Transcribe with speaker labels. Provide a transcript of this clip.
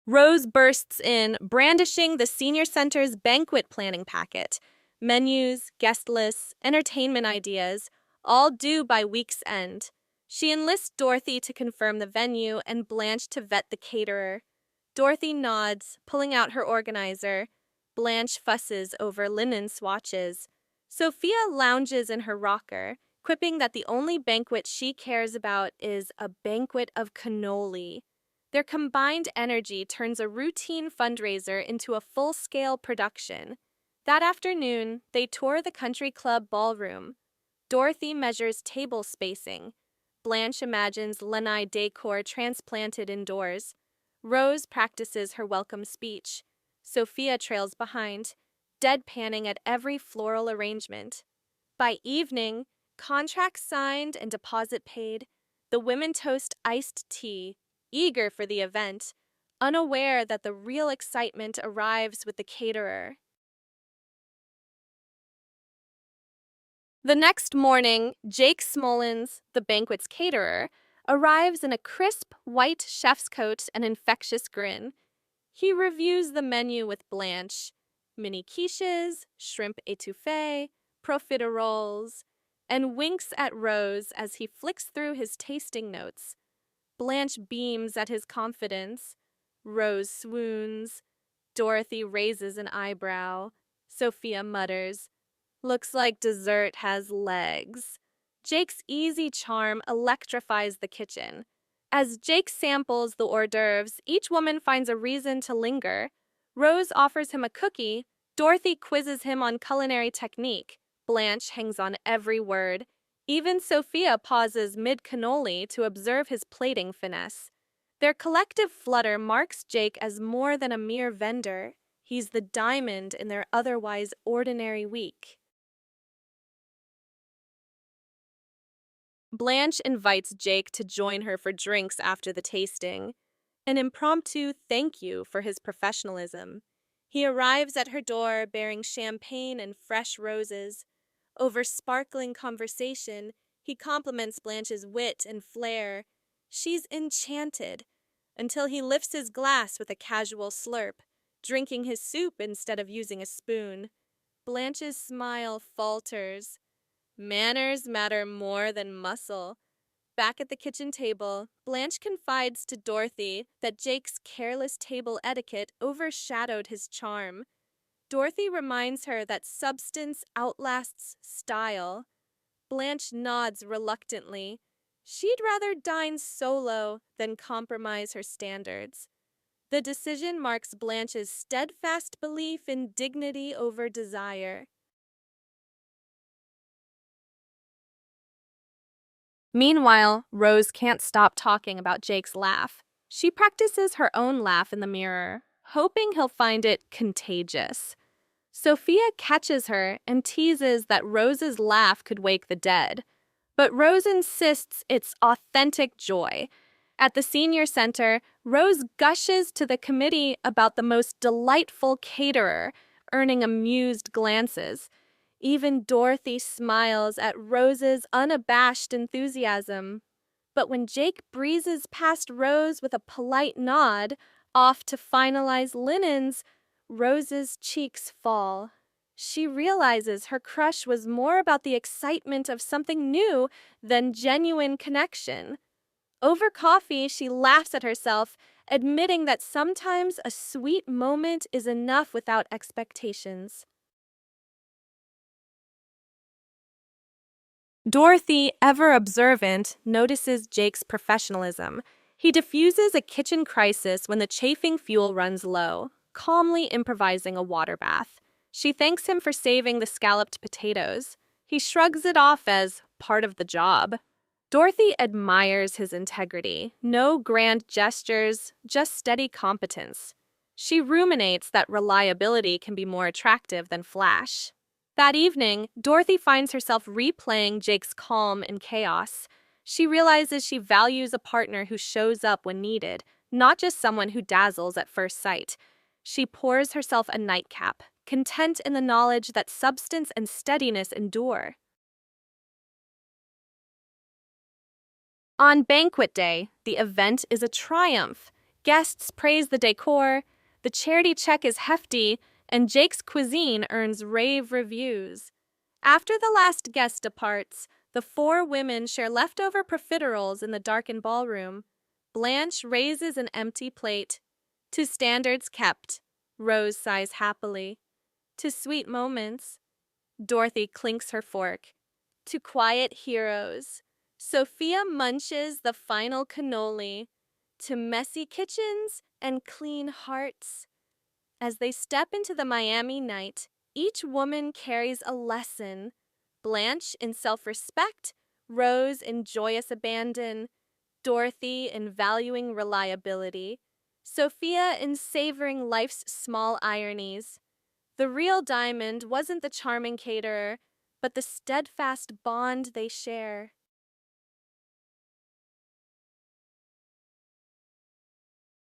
Speaker 1: Rose bursts in, brandishing the senior center's banquet planning packet. Menus, guest lists, entertainment ideas, all due by week's end. She enlists Dorothy to confirm the venue and Blanche to vet the caterer. Dorothy nods, pulling out her organizer. Blanche fusses over linen swatches. Sophia lounges in her rocker, quipping that the only banquet she cares about is a banquet of cannoli. Their combined energy turns a routine fundraiser into a full-scale production. That afternoon, they tour the country club ballroom. Dorothy measures table spacing. Blanche imagines lanai decor transplanted indoors. Rose practices her welcome speech. Sophia trails behind, deadpanning at every floral arrangement. By evening, contracts signed and deposit paid, the women toast iced tea, eager for the event, unaware that the real excitement arrives with the caterer. The next morning, Jake Smollins, the banquet's caterer, arrives in a crisp white chef's coat and infectious grin. He reviews the menu with Blanche: mini quiches, shrimp étouffée, profiteroles, and winks at Rose as he flicks through his tasting notes. Blanche beams at his confidence. Rose swoons. Dorothy raises an eyebrow. Sophia mutters, "Looks like dessert has legs." Jake's easy charm electrifies the kitchen. As Jake samples the hors d'oeuvres, each woman finds a reason to linger. Rose offers him a cookie. Dorothy quizzes him on culinary technique. Blanche hangs on every word. Even Sophia pauses mid-cannoli to observe his plating finesse. Their collective flutter marks Jake as more than a mere vendor. He's the diamond in their otherwise ordinary week. Blanche invites Jake to join her for drinks after the tasting, an impromptu thank you for his professionalism. He arrives at her door bearing champagne and fresh roses. Over sparkling conversation, he compliments Blanche's wit and flair. She's enchanted, until he lifts his glass with a casual slurp, drinking his soup instead of using a spoon. Blanche's smile falters. Manners matter more than muscle. Back at the kitchen table, Blanche confides to Dorothy that Jake's careless table etiquette overshadowed his charm. Dorothy reminds her that substance outlasts style. Blanche nods reluctantly. She'd rather dine solo than compromise her standards. The decision marks Blanche's steadfast belief in dignity over desire. Meanwhile, Rose can't stop talking about Jake's laugh. She practices her own laugh in the mirror, hoping he'll find it contagious. Sophia catches her and teases that Rose's laugh could wake the dead. But Rose insists it's authentic joy. At the senior center, Rose gushes to the committee about the most delightful caterer, earning amused glances. Even Dorothy smiles at Rose's unabashed enthusiasm. But when Jake breezes past Rose with a polite nod, off to finalize linens, Rose's cheeks fall. She realizes her crush was more about the excitement of something new than genuine connection. Over coffee, she laughs at herself, admitting that sometimes a sweet moment is enough without expectations. Dorothy, ever observant, notices Jake's professionalism. He diffuses a kitchen crisis when the chafing fuel runs low, calmly improvising a water bath. She thanks him for saving the scalloped potatoes. He shrugs it off as part of the job. Dorothy admires his integrity. No grand gestures, just steady competence. She ruminates that reliability can be more attractive than flash. That evening, Dorothy finds herself replaying Jake's calm and chaos. She realizes she values a partner who shows up when needed, not just someone who dazzles at first sight. She pours herself a nightcap, content in the knowledge that substance and steadiness endure. On banquet day, the event is a triumph. Guests praise the decor, the charity check is hefty, and Jake's cuisine earns rave reviews. After the last guest departs, the four women share leftover profiteroles in the darkened ballroom. Blanche raises an empty plate. To standards kept, Rose sighs happily. To sweet moments, Dorothy clinks her fork. To quiet heroes, Sophia munches the final cannoli. To messy kitchens and clean hearts. As they step into the Miami night, each woman carries a lesson. Blanche in self-respect, Rose in joyous abandon, Dorothy in valuing reliability, Sophia in savoring life's small ironies. The real diamond wasn't the charming caterer, but the steadfast bond they share.